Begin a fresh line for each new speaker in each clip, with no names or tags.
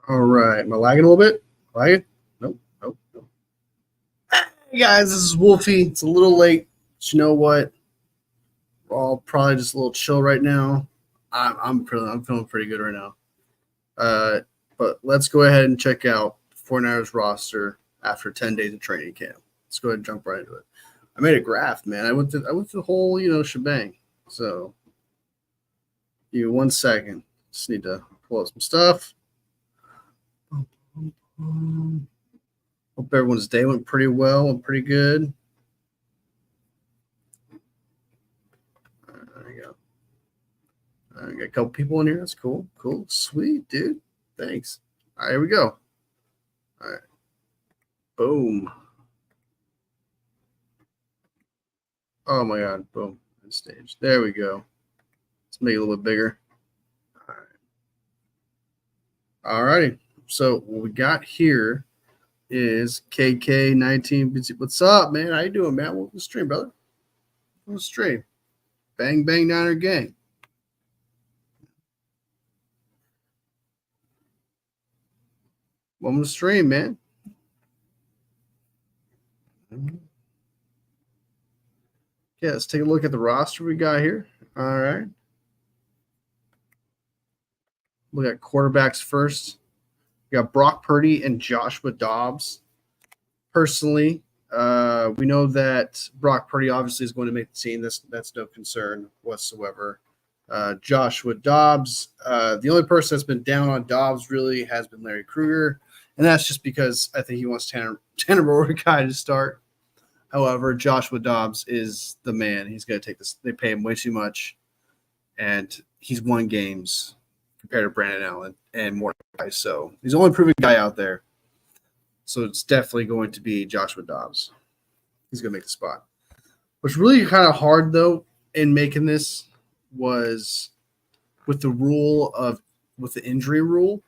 All right. Am I lagging a little bit? Lagging? Nope. Nope. Nope. Hey guys, this is Wolfie. It's a little late, but you know what? We're all probably just a little chill right now. I'm feeling pretty good right now. Uh, but let's go ahead and check out the 49ers roster after 10 days of training camp. Let's go ahead and jump right into it. I made a graph, man. I went through the whole shebang. So give me 1 second. Just need to pull up some stuff. Hope everyone's day went pretty well and pretty good. There you go. I got a couple people in here. That's cool. Cool. Sweet, dude. Thanks. All right, here we go. All right. Boom. Oh my God. Boom. Stage. There we go. Let's make it a little bit bigger. All right. All righty. So what we got here is KK19. What's up, man? How you doing, man? Welcome to the stream, brother. Welcome to the stream. Bang, bang, Niner gang. Welcome to the stream, man. Yeah, let's take a look at the roster we got here. All right. Look at quarterbacks first. We got Brock Purdy and Joshua Dobbs. Personally, we know that Brock Purdy obviously is going to make the team. That's no concern whatsoever. Joshua Dobbs, the only person that's been down on Dobbs really has been Larry Krueger, and that's just because I think he wants Tanner Mordecai to start. However, Joshua Dobbs is the man. He's going to take this. They pay him way too much, and he's won games compared to Brandon Allen and Mordecai. So he's the only proven guy out there. So it's definitely going to be Joshua Dobbs. He's going to make the spot. What's really kind of hard, though, in making this was with the injury rule,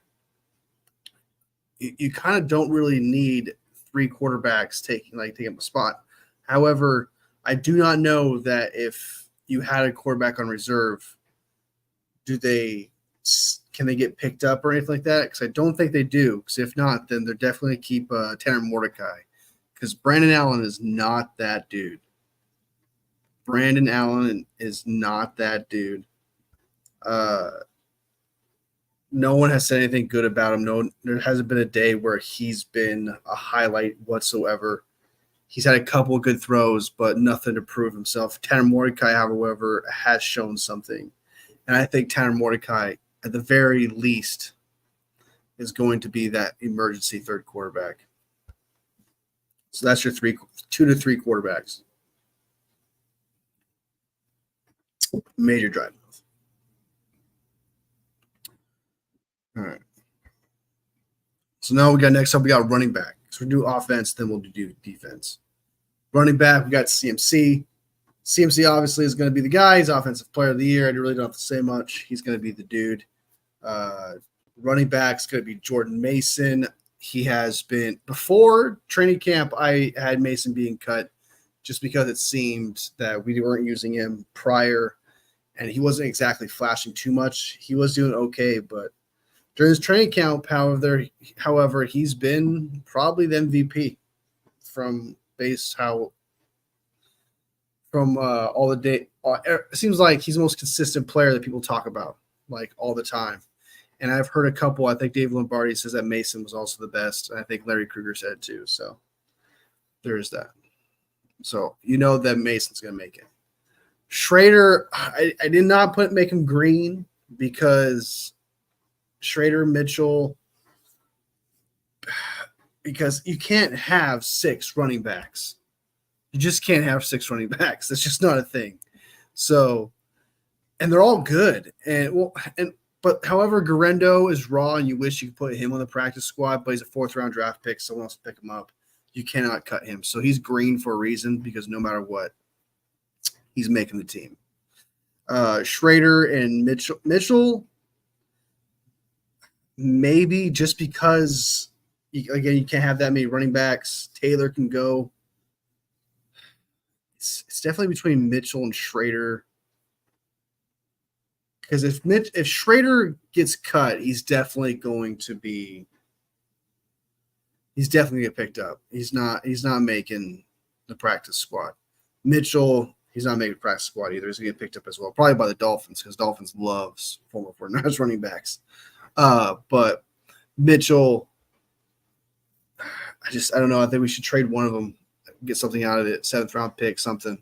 you kind of don't really need three quarterbacks taking up a spot. However, I do not know that if you had a quarterback on reserve, can they get picked up or anything like that? Because I don't think they do. Because if not, then they're definitely keep Tanner Mordecai. Because Brandon Allen is not that dude. Brandon Allen is not that dude. No one has said anything good about him. There hasn't been a day where he's been a highlight whatsoever. He's had a couple of good throws, but nothing to prove himself. Tanner Mordecai, however, has shown something. And I think Tanner Mordecai, at the very least, is going to be that emergency third quarterback. So that's your 2 to 3 quarterbacks. Major drive. All right. So now next up, we got running back. So we do offense, then we'll do defense. Running back, we got CMC. CMC obviously is going to be the guy. He's offensive player of the year. I really don't have to say much. He's going to be the dude. Running back's going to be Jordan Mason. He has been, before training camp, I had Mason being cut just because it seemed that we weren't using him prior, and he wasn't exactly flashing too much. He was doing okay, but during his training camp, however, he's been probably the MVP from all the day. It seems like he's the most consistent player that people talk about, like, all the time. And I've heard a couple. I think Dave Lombardi says that Mason was also the best. And I think Larry Krueger said it too. So there is that. So you know that Mason's going to make it. Schrader, I did not make him green because Schrader, Mitchell, because you can't have 6 running backs. You just can't have 6 running backs. That's just not a thing. So, and they're all good. But however, Garendo is raw, and you wish you could put him on the practice squad, but he's a 4th-round draft pick. Someone else will pick him up. You cannot cut him. So he's green for a reason, because no matter what, he's making the team. Schrader and Mitchell, maybe just because, again, you can't have that many running backs. Taylor can go. It's definitely between Mitchell and Schrader. Because if Schrader gets cut, he's definitely going to get picked up. He's not making the practice squad. Mitchell, he's not making the practice squad either. He's gonna get picked up as well, probably by the Dolphins, because Dolphins loves former 49ers running backs. But Mitchell, I don't know. I think we should trade one of them, get something out of it. 7th round pick, something.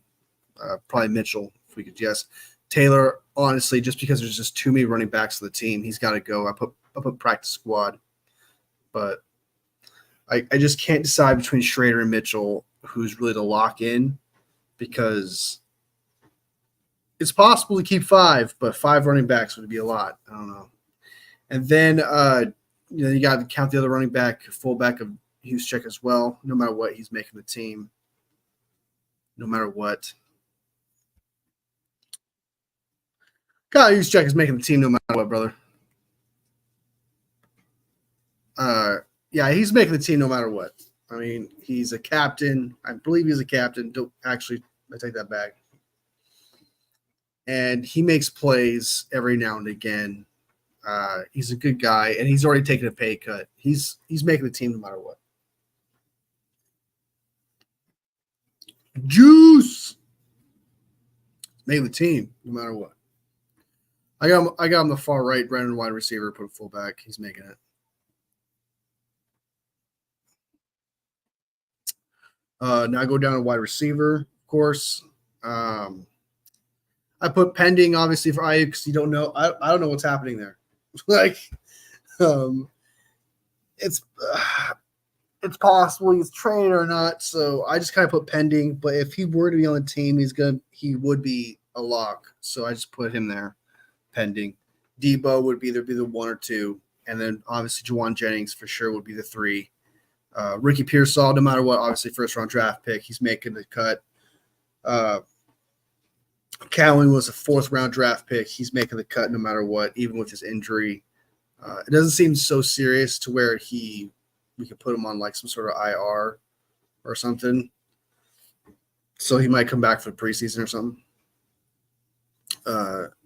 Probably Mitchell, if we could guess. Taylor, honestly, just because there's just too many running backs on the team, he's got to go. I put practice squad, but I just can't decide between Schrader and Mitchell who's really to lock in, because it's possible to keep 5, but 5 running backs would be a lot. I don't know. And then you got to count the other running back, fullback of Juszczyk as well. No matter what, he's making the team. No matter what. Kyle Juszczyk is making the team no matter what, brother. Yeah, he's making the team no matter what. I mean, he's a captain. I believe he's a captain. I take that back. And he makes plays every now and again. He's a good guy, and he's already taken a pay cut. He's making the team no matter what. Juice making the team no matter what. I got him the far right, Brennan wide receiver, put a fullback. He's making it. Now I go down to wide receiver, of course. I put pending, obviously, for Aiyuk, because you don't know. I don't know what's happening there. It's possible he's traded or not. So I just kind of put pending. But if he were to be on the team, he would be a lock. So I just put him there, pending. Debo would either be the 1 or 2, and then obviously Juwan Jennings for sure would be the 3. Ricky Pearsall, no matter what, obviously first-round draft pick, he's making the cut. Cowan was a 4th-round draft pick. He's making the cut no matter what, even with his injury. It doesn't seem so serious to where we could put him on like some sort of IR or something. So he might come back for the preseason or something.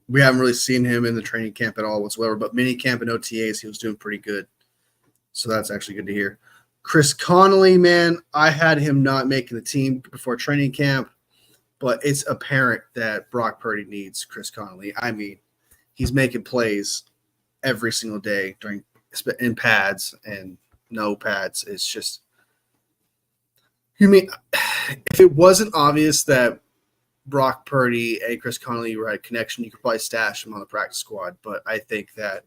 We haven't really seen him in the training camp at all whatsoever, but mini camp and OTAs, he was doing pretty good. So that's actually good to hear. Chris Connolly, man, I had him not making the team before training camp, but it's apparent that Brock Purdy needs Chris Connolly. I mean, he's making plays every single day in pads and no pads. It's just, you mean, if it wasn't obvious that Brock Purdy and Chris Connolly were at a connection, you could probably stash him on the practice squad. But I think that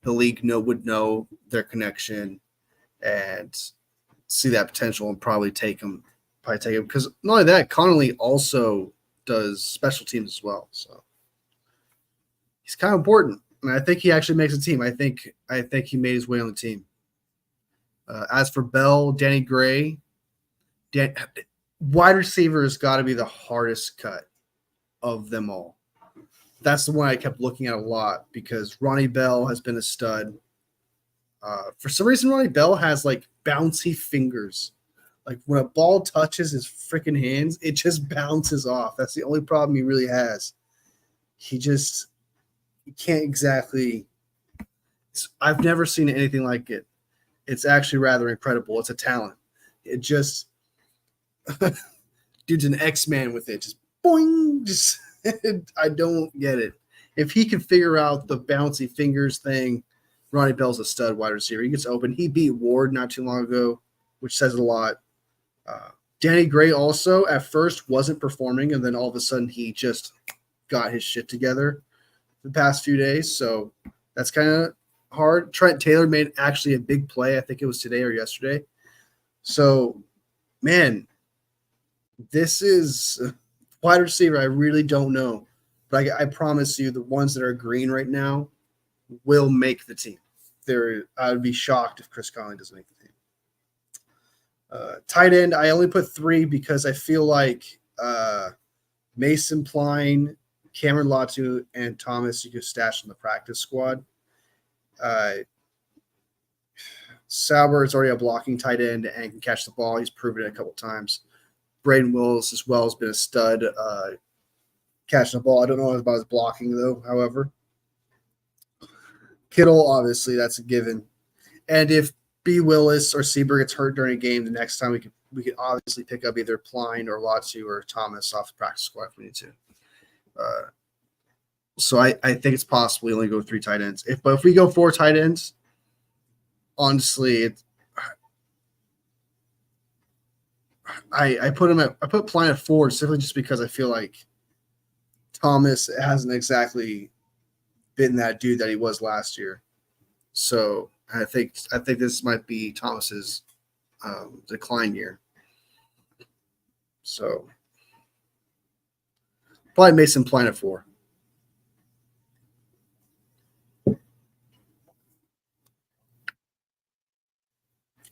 the league would know their connection and see that potential and probably take him. Because not only that, Connolly also does special teams as well. So he's kind of important. And I think he actually makes a team. I think he made his way on the team. As for Bell, Danny Gray, wide receiver has got to be the hardest cut of them all. That's the one I kept looking at a lot because Ronnie Bell has been a stud. For some reason, Ronnie Bell has like bouncy fingers. Like when a ball touches his freaking hands, it just bounces off. That's the only problem he really has. He can't exactly. I've never seen anything like it. It's actually rather incredible. It's a talent. It just, dude's an X-Man with it. Just boing. Just I don't get it. If he can figure out the bouncy fingers thing, Ronnie Bell's a stud wide receiver. He gets open. He beat Ward not too long ago, which says a lot. Danny Gray also at first wasn't performing, and then all of a sudden he just got his shit together the past few days. So that's kind of hard. Trent Taylor made actually a big play. I think it was today or yesterday. So, man, this is wide receiver. I really don't know. But I promise you the ones that are green right now will make the team. I would be shocked if Chris Conley doesn't make the team. Tight end, I only put 3 because I feel like Mason Pline, Cameron Latu, and Thomas you could stash in the practice squad. Sauber is already a blocking tight end and can catch the ball. He's proven it a couple times. Braden Wills as well has been a stud catching the ball. I don't know about his blocking, though, however. Kittle, obviously, that's a given. And if B. Willis or Seaberg gets hurt during a game, the next time we could obviously pick up either Pline or Latu or Thomas off the practice squad if we need to. So I think it's possible we only go 3 tight ends. But if we go 4 tight ends, honestly, I put Pline at 4 simply just because I feel like Thomas hasn't exactly been that dude that he was last year. So I think this might be Thomas's decline year. So probably Mason Pline at 4.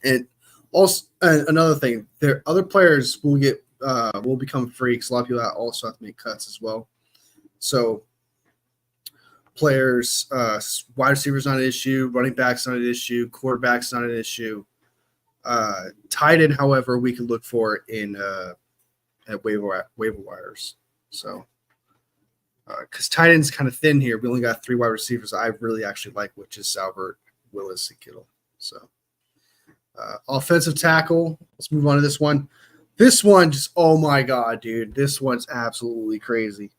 And also another thing, there other players will become freaks. A lot of people also have to make cuts as well. So players, wide receivers not an issue, running backs not an issue, quarterbacks not an issue. Tight end, however, we could look for in at waiver wires. So because tight end's kind of thin here, we only got 3 wide receivers I really actually like, which is Salbert, Willis, and Kittle. So offensive tackle. Let's move on to this one. This one just, oh my god, dude, this one's absolutely crazy.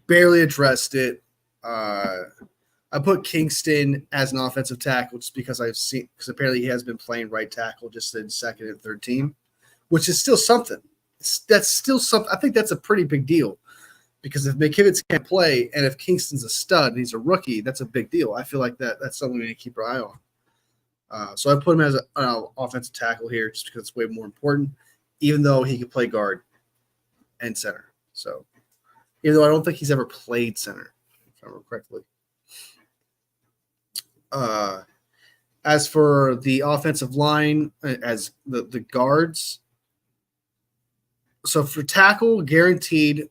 Barely addressed it. I put Kingston as an offensive tackle just because because apparently he has been playing right tackle just in second and third team, which is still something. That's still something. I think that's a pretty big deal because if McKivitz can't play and if Kingston's a stud and he's a rookie, that's a big deal. I feel like that's something we need to keep our eye on. So I put him as an offensive tackle here just because it's way more important, even though he can play guard and center. So even though I don't think he's ever played center, if I remember correctly. As for the offensive line, as the guards, so for tackle, guaranteed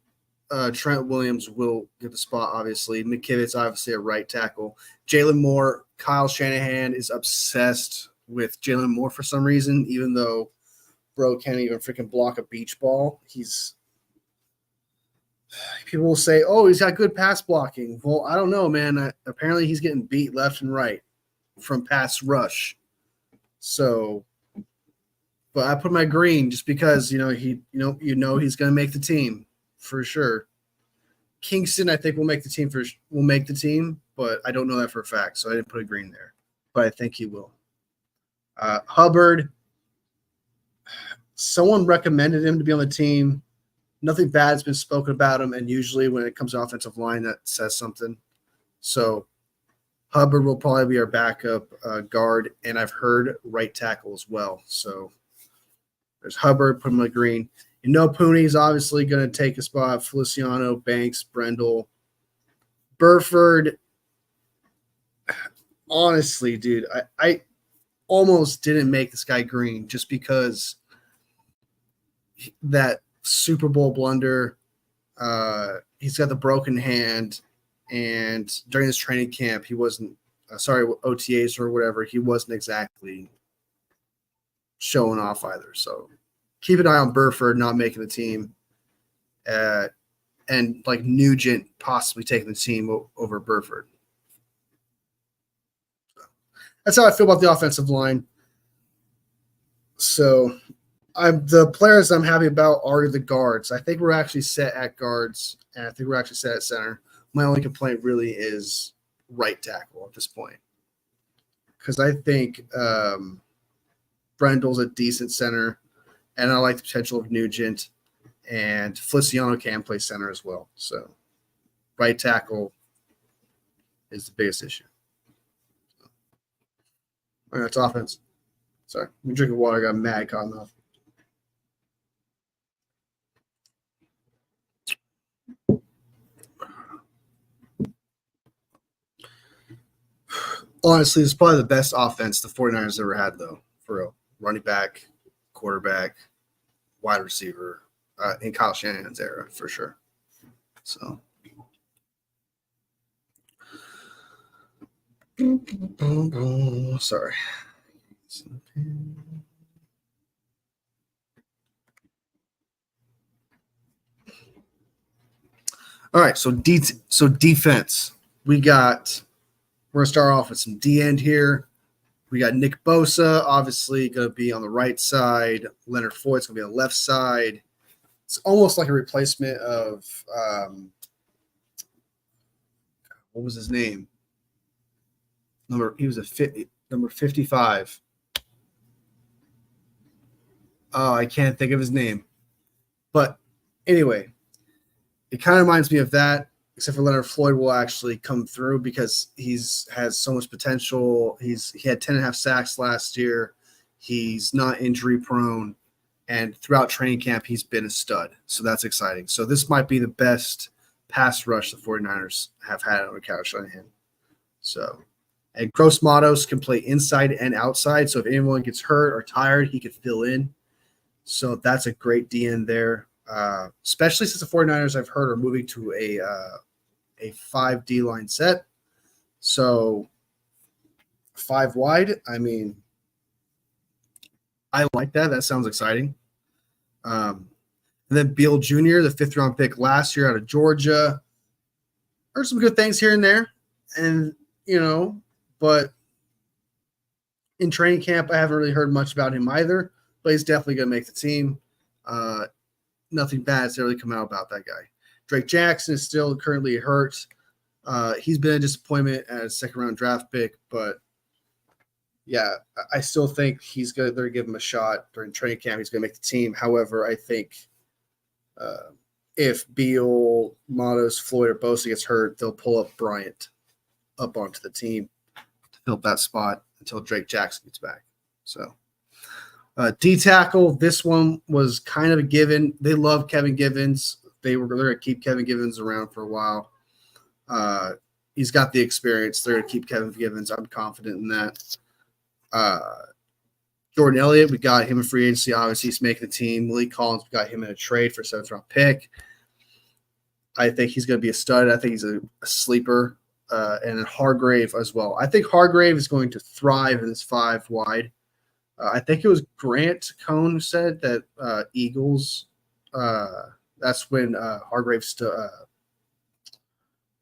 Trent Williams will get the spot, obviously. McKivitz, obviously, a right tackle. Jalen Moore, Kyle Shanahan is obsessed with Jalen Moore for some reason, even though bro can't even freaking block a beach ball. People will say, oh, he's got good pass blocking. Well, I don't know, man. Apparently he's getting beat left and right from pass rush. So, but I put my green just because, he's going to make the team for sure. Kingston, I think will make the team, but I don't know that for a fact. So I didn't put a green there, but I think he will. Hubbard, someone recommended him to be on the team. Nothing bad has been spoken about him, and usually when it comes to offensive line, that says something. So Hubbard will probably be our backup guard, and I've heard right tackle as well. So there's Hubbard, put him on green. Pooney's obviously going to take a spot. Feliciano, Banks, Brendel. Burford, honestly, dude, I almost didn't make this guy green just because that Super Bowl blunder. He's got the broken hand, and during this training camp, he wasn't OTAs or whatever. He wasn't exactly showing off either. So keep an eye on Burford not making the team, and like Nugent possibly taking the team over Burford. That's how I feel about the offensive line. So the players I'm happy about are the guards. I think we're actually set at guards, and I think we're actually set at center. My only complaint really is right tackle at this point, because I think Brendel's a decent center, and I like the potential of Nugent, and Feliciano can play center as well. So right tackle is the biggest issue. All right, that's offense. Sorry, I'm drinking water. I got mad cotton off. Honestly, it's probably the best offense the 49ers ever had, though, for real. Running back, quarterback, wide receiver, in Kyle Shanahan's era, for sure. So. Sorry. All right, so defense. We're going to start off with some D end here. We got Nick Bosa, obviously going to be on the right side. Leonard Floyd's going to be on the left side. It's almost like a replacement of what was his name? He was number 55. Oh, I can't think of his name. But anyway, it kind of reminds me of that, except for Leonard Floyd will actually come through because has so much potential. He had 10.5 sacks last year. He's not injury prone. And throughout training camp, he's been a stud. So that's exciting. So this might be the best pass rush the 49ers have had under Kyle Shanahan. So, and Gross Matos can play inside and outside. So if anyone gets hurt or tired, he could fill in. So that's a great DN there. Especially since the 49ers, I've heard, are moving to a 5 D-line set. So 5 wide, I mean, I like that. That sounds exciting. And then Beal Jr., the 5th-round pick last year out of Georgia. Heard some good things here and there. And, but in training camp, I haven't really heard much about him either. But he's definitely going to make the team. Nothing bad has really come out about that guy. Drake Jackson is still currently hurt. He's been a disappointment as a second-round draft pick, but yeah, I still think they're going to give him a shot during training camp. He's going to make the team. However, I think if Beal, Matos, Floyd, or Bosa gets hurt, they'll pull up Bryant up onto the team to fill that spot until Drake Jackson gets back. So D tackle, this one was kind of a given. They love Kevin Givens. They're going to keep Kevin Givens around for a while. He's got the experience. They're going to keep Kevin Givens. I'm confident in that. Jordan Elliott, we got him in free agency. Obviously, he's making the team. Malik Collins, we got him in a trade for a 7th-round pick. I think he's going to be a stud. I think he's a sleeper. And then Hargrave as well. I think Hargrave is going to thrive in this 5 wide. I think it was Grant Cohn who said that Eagles, that's when Hargrave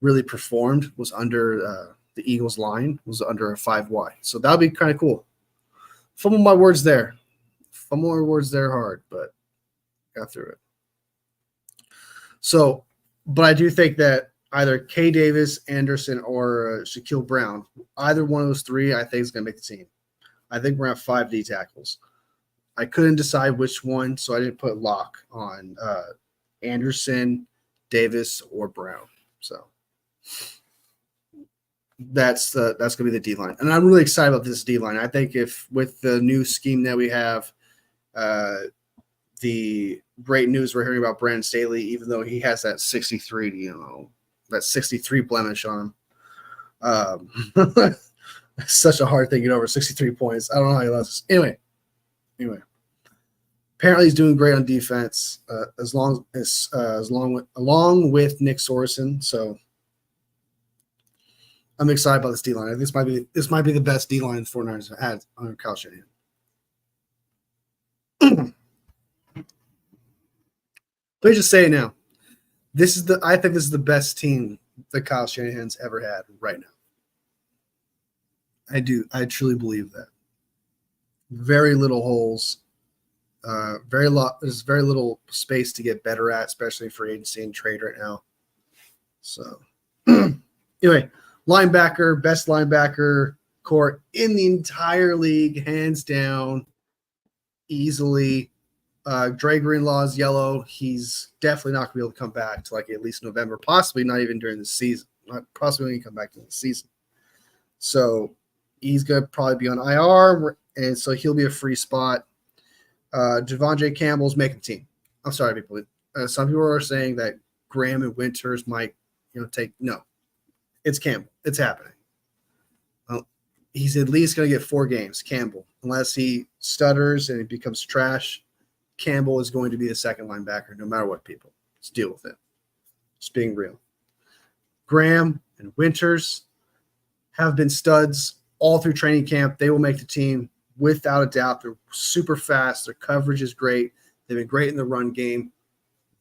really performed, was under the Eagles line, was under a 5 wide. So that would be kind of cool. Fumble my words there. Fumble my words there hard, but got through it. So, but I do think that either K. Davis, Anderson, or Shaquille Brown, either one of those 3, I think is going to make the team. I think we're at 5 D tackles. I couldn't decide which one, so I didn't put lock on Anderson, Davis, or Brown. So that's going to be the D line, and I'm really excited about this D line. I think if with the new scheme that we have, the great news we're hearing about Brandon Staley, even though he has that 63, that 63 blemish on him. It's such a hard thing to get over 63 points. I don't know how he lost. Anyway. Apparently he's doing great on defense, along with Nick Sorensen. So I'm excited about this D line. This might be the best D line the 49ers have had under Kyle Shanahan. Let me just say it now. I think this is the best team that Kyle Shanahan's ever had right now. I do. I truly believe that. Very little holes. There's very little space to get better at, especially for agency and trade right now. So, anyway, linebacker, best linebacker core in the entire league, hands down, easily. Dre Greenlaw's yellow. He's definitely not going to be able to come back to at least November, possibly not even during the season. Possibly when he come back during the season. So he's going to probably be on IR, and so he'll be a free spot. Devondre Campbell's making the team. I'm sorry, people. Some people are saying that Graham and Winters might, take. No, it's Campbell. It's happening. He's at least going to get 4 games, Campbell. Unless he stutters and he becomes trash, Campbell is going to be the second linebacker no matter what, people. Let's deal with it. Just being real. Graham and Winters have been studs all through training camp. They will make the team without a doubt. They're super fast. Their coverage is great. They've been great in the run game.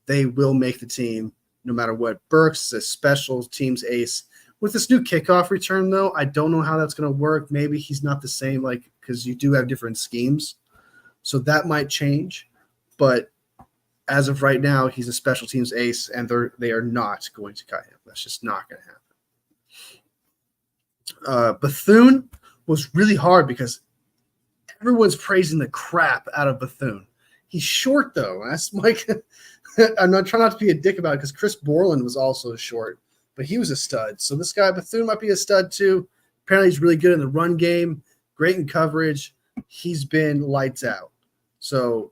They will make the team no matter what. Burks is a special teams ace. With this new kickoff return, though, I don't know how that's going to work. Maybe he's not the same, like, because you do have different schemes. So that might change. But as of right now, he's a special teams ace, and they are not going to cut him. That's just not going to happen. Bethune was really hard because everyone's praising the crap out of Bethune. He's short, though. That's like I'm not trying not to be a dick about it because Chris Borland was also short, but he was a stud. So this guy Bethune might be a stud too. Apparently, he's really good in the run game, great in coverage. He's been lights out. So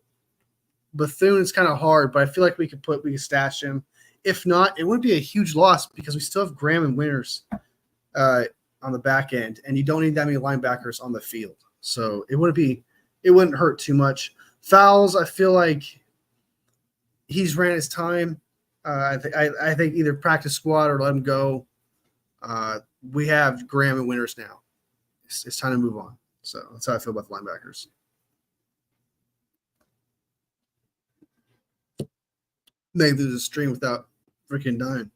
Bethune is kind of hard, but I feel like we could stash him. If not, it wouldn't be a huge loss because we still have Graham and Winters on the back end, and you don't need that many linebackers on the field. So it wouldn't hurt too much. Fowles, I feel like he's ran his time. I think either practice squad or let him go. We have Graham and Winters now. It's time to move on. So that's how I feel about the linebackers. They lose the stream without freaking dying.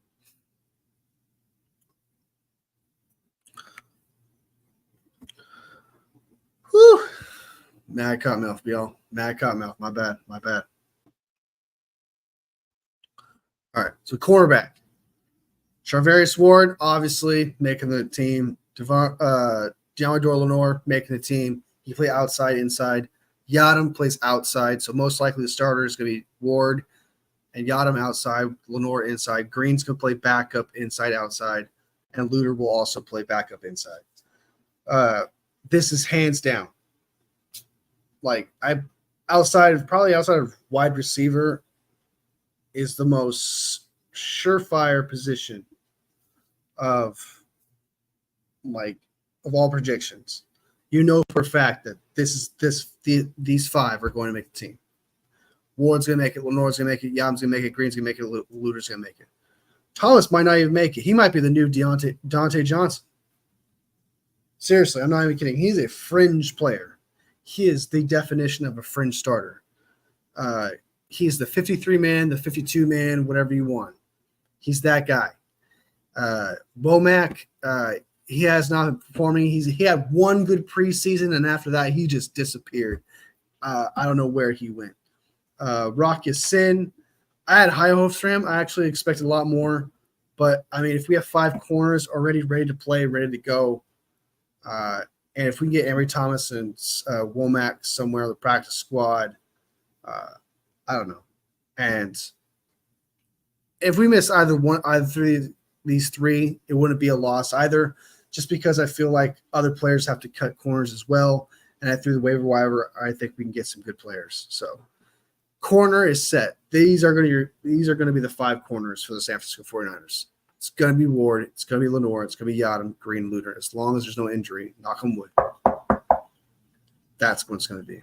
Whew. Mad cottonmouth, y'all. Mad cottonmouth. My bad. All right. So cornerback. Charvarius Ward, obviously making the team. Deommodore Lenoir making the team. He play outside, inside. Yadam plays outside. So most likely the starter is going to be Ward and Yadam outside, Lenoir inside. Green's going to play backup inside, outside. And Luter will also play backup inside. This is hands down. Like outside of wide receiver is the most surefire position of all projections. You know for a fact that these five are going to make the team. Ward's going to make it. Lenoir's going to make it. Yadam's going to make it. Green's going to make it. Luter's going to make it. Thomas might not even make it. He might be the new Dante Johnson. Seriously, I'm not even kidding. He's a fringe player. He is the definition of a fringe starter. He's the 53-man, the 52-man, whatever you want. He's that guy. Womack, he has not been performing. He had one good preseason, and after that, he just disappeared. I don't know where he went. Rock Ya-Sin, I had high hopes for him. I actually expected a lot more. But, I mean, if we have 5 corners already ready to play, ready to go, and if we can get Emory Thomas and Womack somewhere on the practice squad, I don't know. And if we miss either these three, it wouldn't be a loss either, just because I feel like other players have to cut corners as well. And I threw the waiver wire. I think we can get some good players. So corner is set. These are going to be the 5 corners for the San Francisco 49ers. It's going to be Ward. It's going to be Lenoir. It's going to be Yadam, Green, Luter. As long as there's no injury, knock on wood. That's what it's going to be.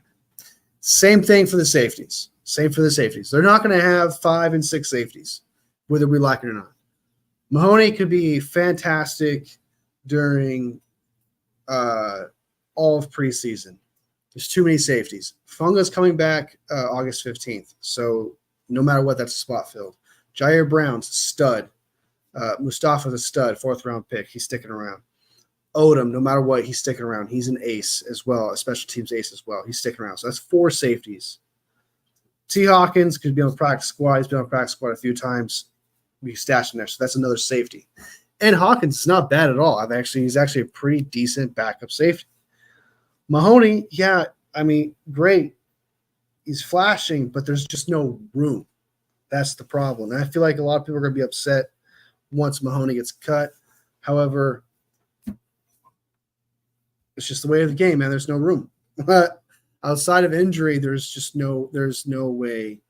Same thing for the safeties. They're not going to have 5 and 6 safeties, whether we like it or not. Mahoney could be fantastic during all of preseason. There's too many safeties. Funga's coming back August 15th, so no matter what, that's a spot filled. Jair Brown's a stud. Mustafa's a stud, 4th-round pick. He's sticking around. Odom, no matter what, he's sticking around. He's an ace as well, a special teams ace as well. He's sticking around. So that's 4 safeties. T. Hawkins could be on the practice squad. He's been on the practice squad a few times. We stashed him there, so that's another safety. And Hawkins is not bad at all. He's actually a pretty decent backup safety. Mahoney, yeah, I mean, great. He's flashing, but there's just no room. That's the problem. And I feel like a lot of people are going to be upset once Mahoney gets cut. However, it's just the way of the game, man. There's no room. Outside of injury, there's no way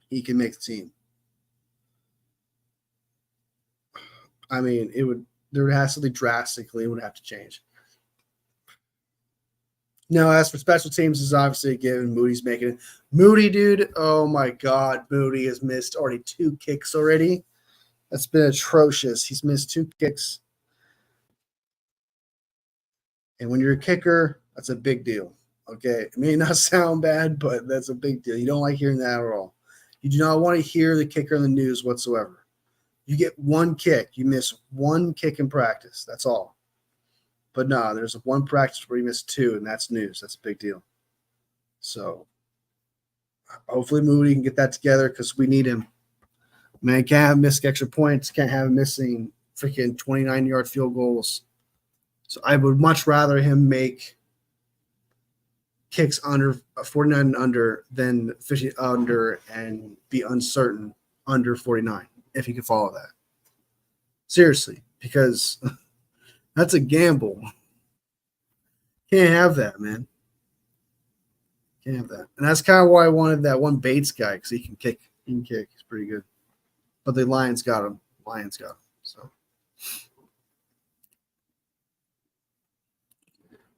he can make the team. I mean, there would have to drastically, it would have to change. Now, as for special teams, is obviously a given. Moody's making it. Moody, dude, oh my God, Moody has missed already 2 kicks already. That's been atrocious. He's missed 2 kicks. And when you're a kicker, that's a big deal. Okay, it may not sound bad, but that's a big deal. You don't like hearing that at all. You do not want to hear the kicker in the news whatsoever. You get one kick. You miss one kick in practice. That's all. But no, there's one practice where you miss two, and that's news. That's a big deal. So hopefully Moody can get that together because we need him. Man, can't have him miss extra points. Can't have him missing freaking 29-yard field goals. So I would much rather him make kicks under 49 and under than 50 under and be uncertain under 49, if you can follow that. Seriously, because that's a gamble. Can't have that, man. Can't have that. And that's kind of why I wanted that one Bates guy, because he can kick. He can kick. He's pretty good. But the Lions got him. So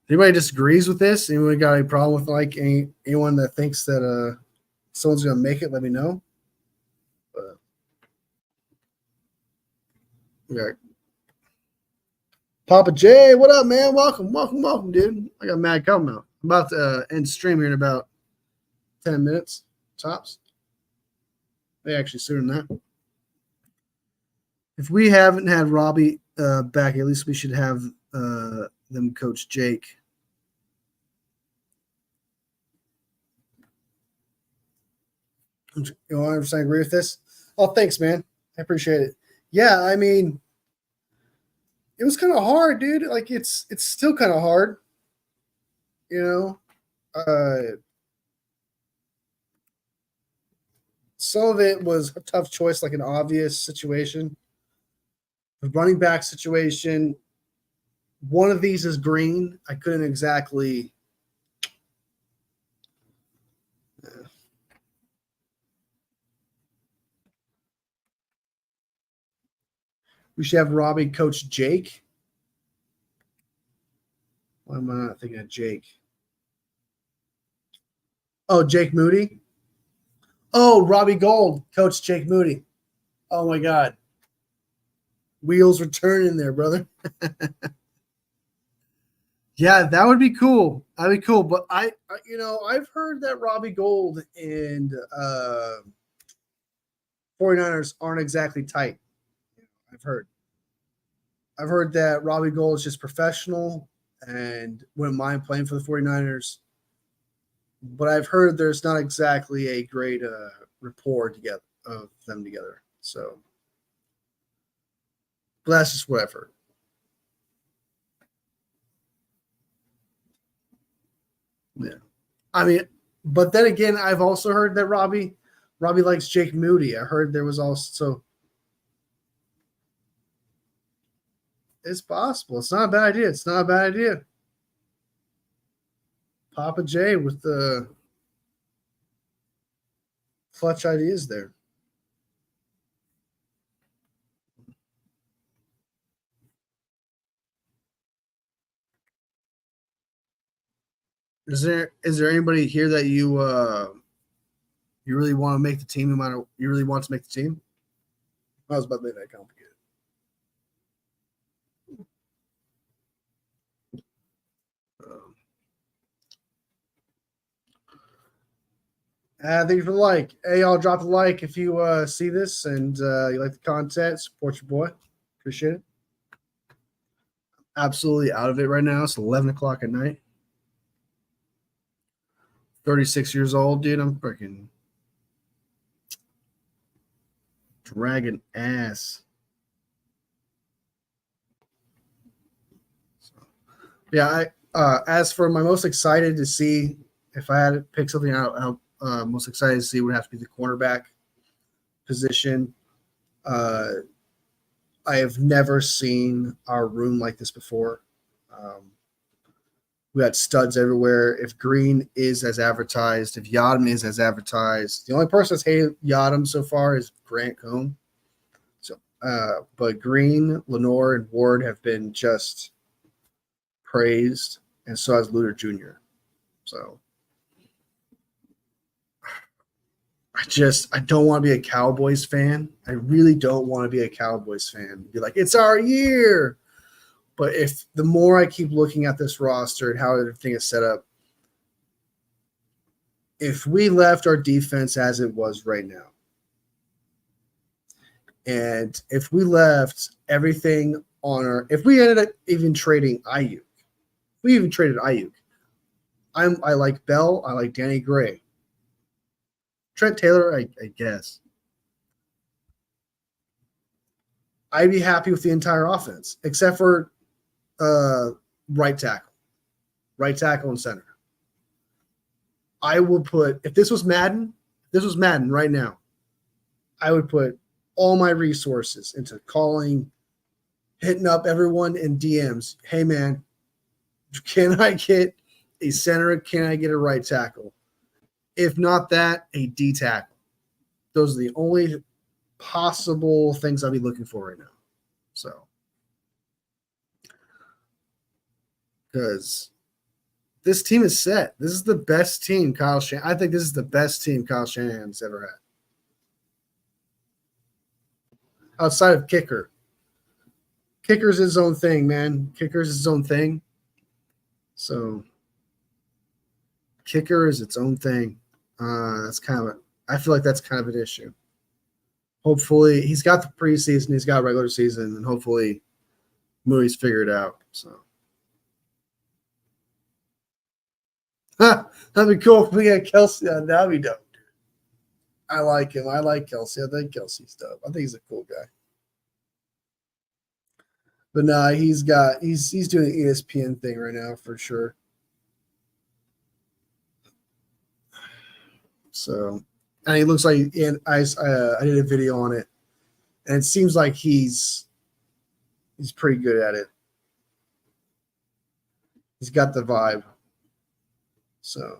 anybody disagrees with this? Anyone got any problem with like anyone that thinks that someone's gonna make it? Let me know. But okay. Papa J, what up, man? Welcome, dude. I got mad coming out. I'm about to end stream here in about 10 minutes tops. Maybe actually sooner than that. If we haven't had Robbie back, at least we should have them coach Jake. You know, I agree with this. Oh, thanks, man. I appreciate it. Yeah, I mean, it was kind of hard, dude. Like it's still kind of hard, you know. Some of it was a tough choice, like an obvious situation. The running back situation. One of these is Green. I couldn't exactly. We should have Robbie coach Jake. Why am I not thinking of Jake? Oh, Jake Moody. Oh, Robbie Gould, coach Jake Moody. Oh my God. Wheels are turning there, brother. Yeah, that would be cool. That'd be cool. But I've heard that Robbie Gould and 49ers aren't exactly tight. I've heard that Robbie Gould is just professional and wouldn't mind playing for the 49ers. But I've heard there's not exactly a great rapport together of them together. So, but that's just what I've heard. Yeah, I mean, but then again, I've also heard that Robbie likes Jake Moody. I heard there was also. It's possible. It's not a bad idea. Papa J with the clutch ideas there. Is there anybody here that you really want to make the team? No matter you really want to make the team. I was about to make that complicated. Thank you for the like. Hey, y'all, drop the like if you see this and you like the content. Support your boy. Appreciate it. Absolutely out of it right now. It's 11 o'clock at night. 36 years old, dude. I'm freaking dragging ass. So, yeah, as for my most excited to see, if I had to pick something out, most excited to see would have to be the cornerback position. I have never seen our room like this before. We got studs everywhere. If Green is as advertised, if Yadam is as advertised, the only person that's hated Yadam so far is Grant Cohn. So, but Green, Lenore, and Ward have been just praised, and so has Luter Jr. So, I don't want to be a Cowboys fan. I really don't want to be a Cowboys fan. Be like, it's our year. But if the more I keep looking at this roster and how everything is set up, if we left our defense as it was right now, And if we left everything on our, if we ended up even trading Ayuk, we even traded Ayuk. I like Bell. I like Danny Gray. Trent Taylor, I guess. I'd be happy with the entire offense, except for right tackle and center. I would put, if this was Madden right now, I would put all my resources into calling, hitting up everyone in DMs. Hey, man, can I get a center? Can I get a right tackle? If not that, a D tackle. Those are the only possible things I'll be looking for right now. So, because this team is set. This is the best team Kyle Shanahan. I think this is the best team Kyle Shanahan's ever had. Outside of kicker. Kicker's his own thing, man. Kicker's his own thing. So, kicker is its own thing. That's kind of I feel like that's kind of an issue. Hopefully, he's got the preseason, he's got regular season, and hopefully Moody's figured it out. So, that'd be cool if we got Kelsey. That'd be dope. I like him. I like Kelsey. I think Kelsey's dope. I think he's a cool guy. But nah, he's doing an ESPN thing right now for sure. So, and he looks like, and I did a video on it, and it seems like he's pretty good at it. He's got the vibe. So,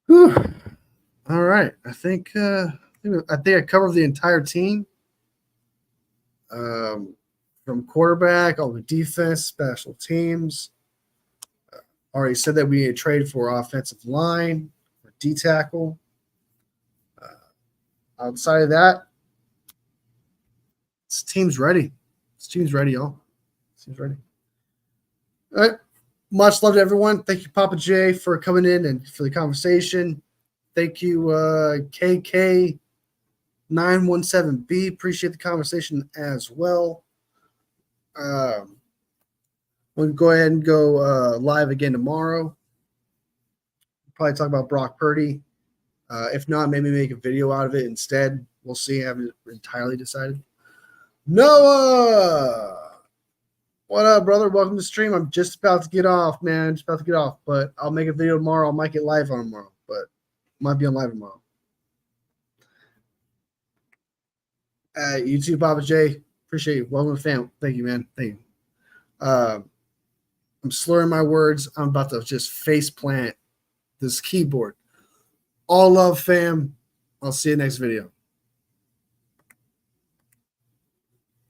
whew. All right. I think I covered the entire team. From quarterback, all the defense, special teams. Already said that we need to trade for offensive line, for D tackle. Outside of that, this team's ready. This team's ready, y'all. This team's ready. All right. Much love to everyone. Thank you, Papa J, for coming in and for the conversation. Thank you, KK917B. Appreciate the conversation as well. We'll go ahead and go live again tomorrow. Probably talk about Brock Purdy. If not, maybe make a video out of it instead. We'll see. I haven't entirely decided. Noah! What up, brother? Welcome to the stream. I'm just about to get off, man. Just about to get off. But I'll make a video tomorrow. I might get live on tomorrow. But might be on live tomorrow. You too, Papa J. Appreciate you. Welcome to fam. Thank you, man. Thank you. I'm slurring my words. I'm about to just face plant this keyboard. All love, fam. I'll see you next video.